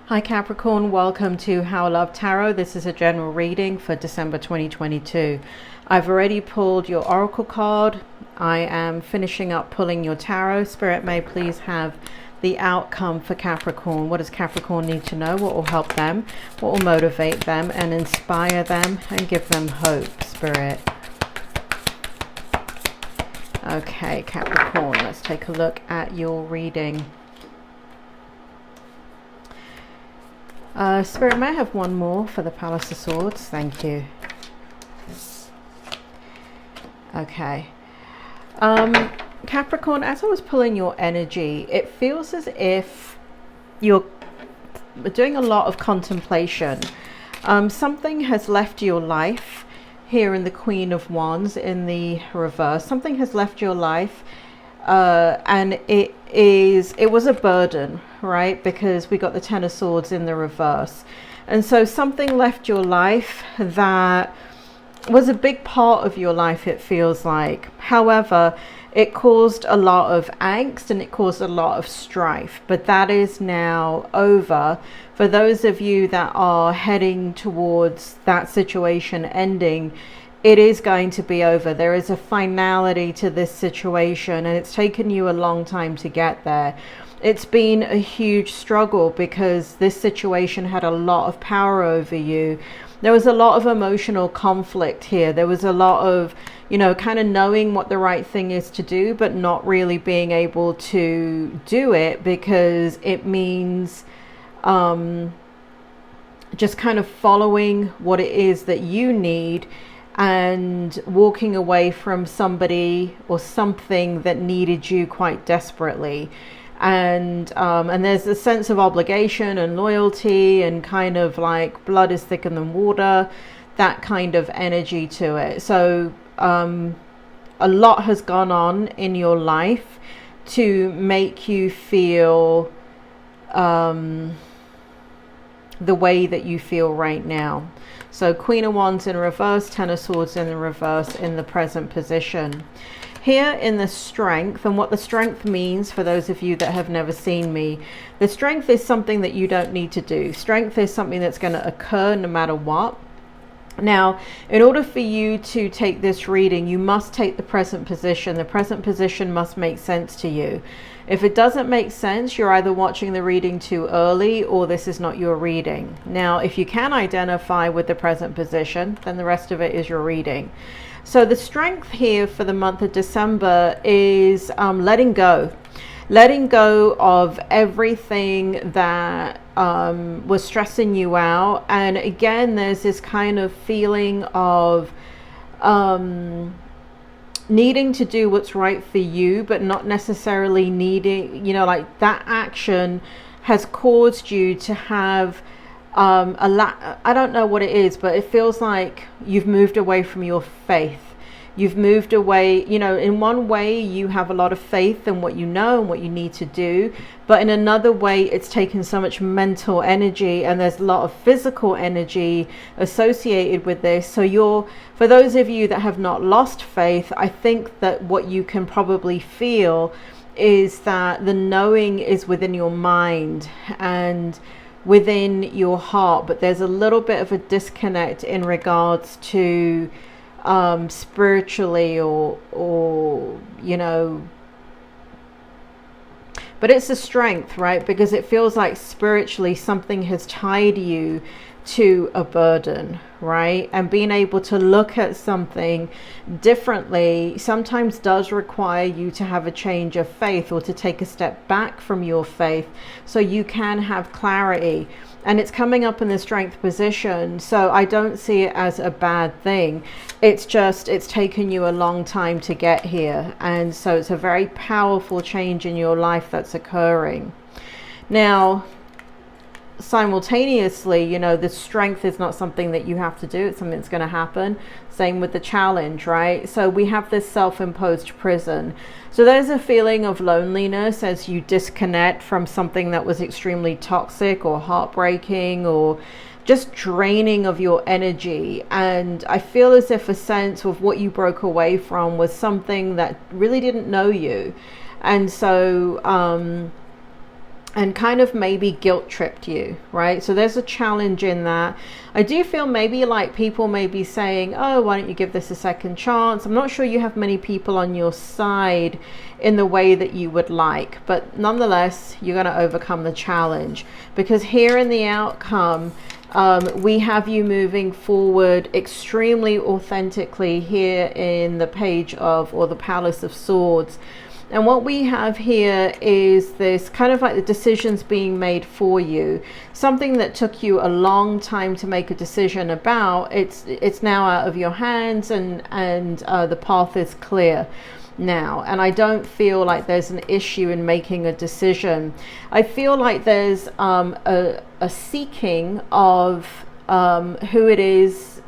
Hi Capricorn, welcome to How I Love Tarot. This is a general reading for December 2022. I've already pulled your oracle card. I am finishing up pulling your tarot. Spirit may please have the outcome for Capricorn. What does Capricorn need to know? What will help them? What will motivate them and inspire them and give them hope, Spirit? Okay, Capricorn, let's take a look at your reading. Spirit, may I have one more for the Palace of Swords? Thank you. Okay. Capricorn, as I was pulling your energy, it feels as if you're doing a lot of contemplation. Something has left your life here in the Queen of Wands in the reverse. Something has left your life and it was a burden, right? Because we got the Ten of Swords in the reverse. And so something left your life that was a big part of your life, it feels like. However, it caused a lot of angst and it caused a lot of strife, but that is now over. For those of you that are heading towards that situation ending, it is going to be over. There is a finality to this situation and it's taken you a long time to get there. It's been a huge struggle because this situation had a lot of power over you. There was a lot of emotional conflict here. There was a lot of, kind of knowing what the right thing is to do, but not really being able to do it because it means just kind of following what it is that you need and walking away from somebody or something that needed you quite desperately. And there's a sense of obligation and loyalty and kind of like blood is thicker than water, that kind of energy to it. So a lot has gone on in your life to make you feel the way that you feel right now. So Queen of Wands in reverse, Ten of Swords in the reverse in the present position. Here in the Strength, and what the Strength means for those of you that have never seen me, the Strength is something that you don't need to do. Strength is something that's going to occur no matter what. Now, in order for you to take this reading, you must take the present position. The present position must make sense to you. If it doesn't make sense, you're either watching the reading too early or this is not your reading. Now, if you can identify with the present position, then the rest of it is your reading. So the Strength here for the month of December is letting go. Letting go of everything that was stressing you out. And again, there's this kind of feeling of needing to do what's right for you, but not necessarily needing, like that action has caused you to have I don't know what it is, but it feels like you've moved away from your faith. You've moved away, in one way you have a lot of faith in what you know and what you need to do, but in another way it's taken so much mental energy and there's a lot of physical energy associated with this. So for those of you that have not lost faith, I think that what you can probably feel is that the knowing is within your mind and within your heart, but there's a little bit of a disconnect in regards to spiritually or but it's a Strength, right? Because it feels like spiritually something has tied you to a burden, right? And being able to look at something differently sometimes does require you to have a change of faith or to take a step back from your faith so you can have clarity. And it's coming up in the Strength position, so I don't see it as a bad thing. It's just, it's taken you a long time to get here. And so it's a very powerful change in your life that's occurring. Now, simultaneously, the Strength is not something that you have to do. It's something that's going to happen. Same with the challenge, right? So we have this self-imposed prison. So there's a feeling of loneliness as you disconnect from something that was extremely toxic or heartbreaking or just draining of your energy. And I feel as if a sense of what you broke away from was something that really didn't know you. And so and kind of maybe guilt tripped you, right? So there's a challenge in that. I do feel maybe like people may be saying, oh, why don't you give this a second chance? I'm not sure you have many people on your side in the way that you would like, but nonetheless, you're going to overcome the challenge, because here in the outcome, we have you moving forward extremely authentically here in the Page of, or the Palace of Swords. And what we have here is this kind of like the decisions being made for you, something that took you a long time to make a decision about. It's now out of your hands, and the path is clear now. And I don't feel like there's an issue in making a decision. I feel like there's a seeking of who it is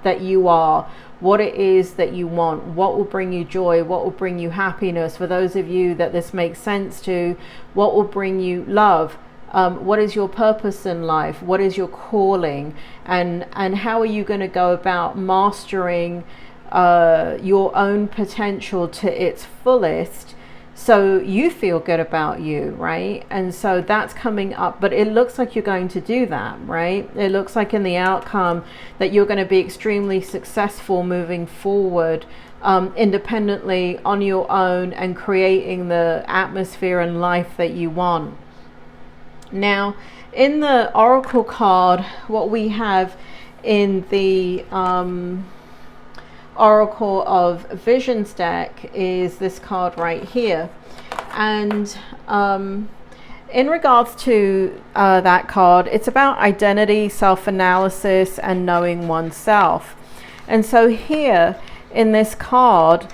that you are, what it is that you want, what will bring you joy, what will bring you happiness. For those of you that this makes sense to, what will bring you love, what is your purpose in life, what is your calling, and how are you going to go about mastering your own potential to its fullest, so you feel good about you, right? And so that's coming up, but it looks like you're going to do that, right? It looks like in the outcome that you're going to be extremely successful moving forward, independently on your own, and creating the atmosphere and life that you want. Now, in the Oracle card, what we have in the Oracle of Visions deck is this card right here. And in regards to that card, it's about identity, self-analysis, and knowing oneself. And so here in this card,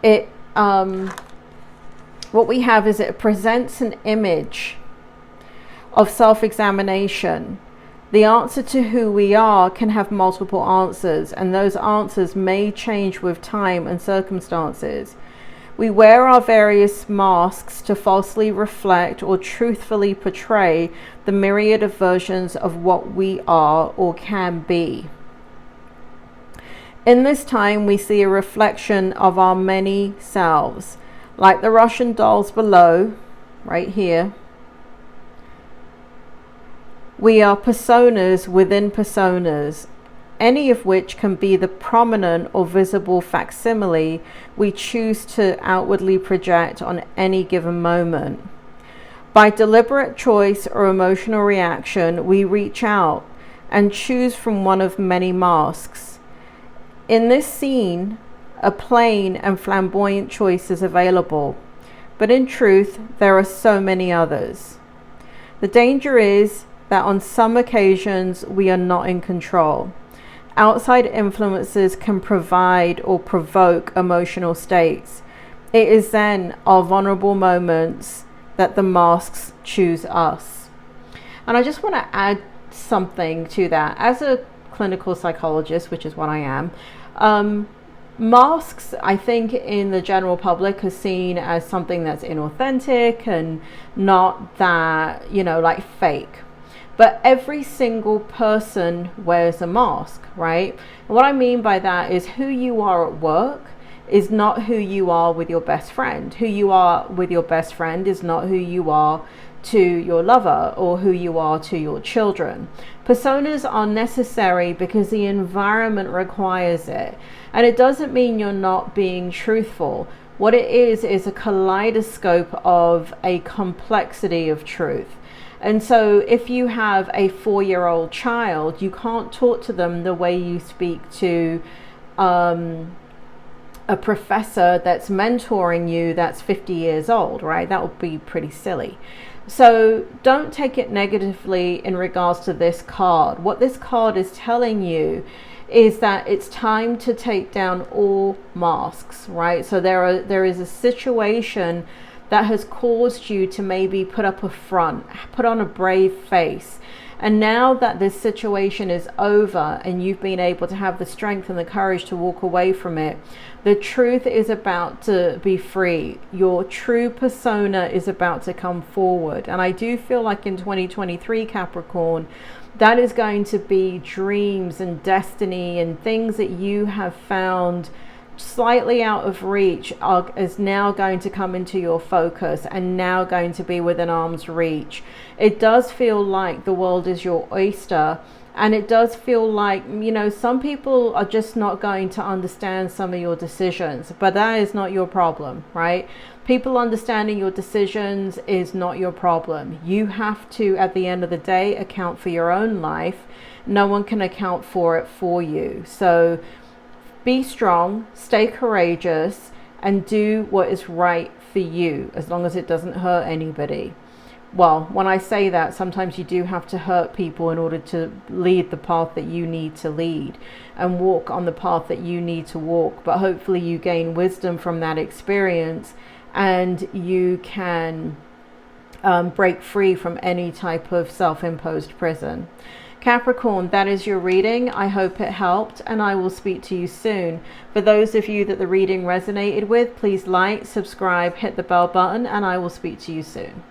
it what we have is it presents an image of self-examination. The answer to who we are can have multiple answers, and those answers may change with time and circumstances. We wear our various masks to falsely reflect or truthfully portray the myriad of versions of what we are or can be. In this time, we see a reflection of our many selves, like the Russian dolls below, right here. We are personas within personas, any of which can be the prominent or visible facsimile we choose to outwardly project on any given moment. By deliberate choice or emotional reaction, we reach out and choose from one of many masks. In this scene, a plain and flamboyant choice is available, but in truth, there are so many others. The danger is that on some occasions we are not in control. Outside influences can provide or provoke emotional states. It is then our vulnerable moments that the masks choose us. And I just want to add something to that. As a clinical psychologist, which is what I am, masks, I think in the general public, are seen as something that's inauthentic and not that, like fake. But every single person wears a mask, right? And what I mean by that is who you are at work is not who you are with your best friend. Who you are with your best friend is not who you are to your lover or who you are to your children. Personas are necessary because the environment requires it. And it doesn't mean you're not being truthful. What it is a kaleidoscope of a complexity of truth. And so if you have a 4-year-old child, you can't talk to them the way you speak to a professor that's mentoring you that's 50 years old, right? That would be pretty silly. So don't take it negatively in regards to this card. What this card is telling you is that it's time to take down all masks, right? So there is a situation that has caused you to maybe put up a front, put on a brave face. And now that this situation is over and you've been able to have the strength and the courage to walk away from it, the truth is about to be free. Your true persona is about to come forward. And I do feel like in 2023, Capricorn, that is going to be dreams and destiny and things that you have found slightly out of reach is now going to come into your focus and now going to be within arm's reach. It does feel like the world is your oyster, and it does feel like, you know, some people are just not going to understand some of your decisions, but that is not your problem, right? People understanding your decisions is not your problem. You have to, at the end of the day, account for your own life. No one can account for it for you. So be strong, stay courageous, and do what is right for you, as long as it doesn't hurt anybody. Well, when I say that, sometimes you do have to hurt people in order to lead the path that you need to lead and walk on the path that you need to walk. But hopefully you gain wisdom from that experience, and you can break free from any type of self-imposed prison. Capricorn, that is your reading. I hope it helped, and I will speak to you soon. For those of you that the reading resonated with, please like, subscribe, hit the bell button, and I will speak to you soon.